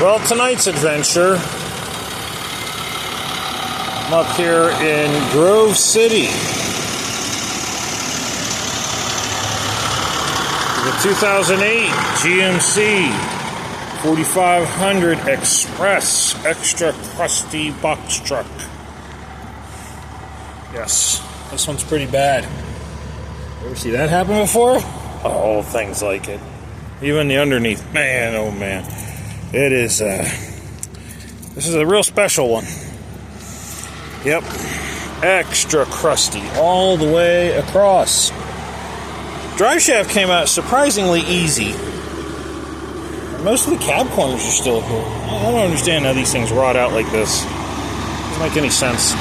Well, tonight's adventure, I'm up here in Grove City. The 2008 GMC 4500 Express Extra Crusty Box Truck. Yes, this one's pretty bad. Ever see that happen before? Oh, things like it. Even the underneath. Man, oh man. It is, this is a real special one. Yep. Extra crusty all the way across. Drive shaft came out surprisingly easy. Most of the cab corners are still here. I don't understand how these things rot out like this. Doesn't make any sense.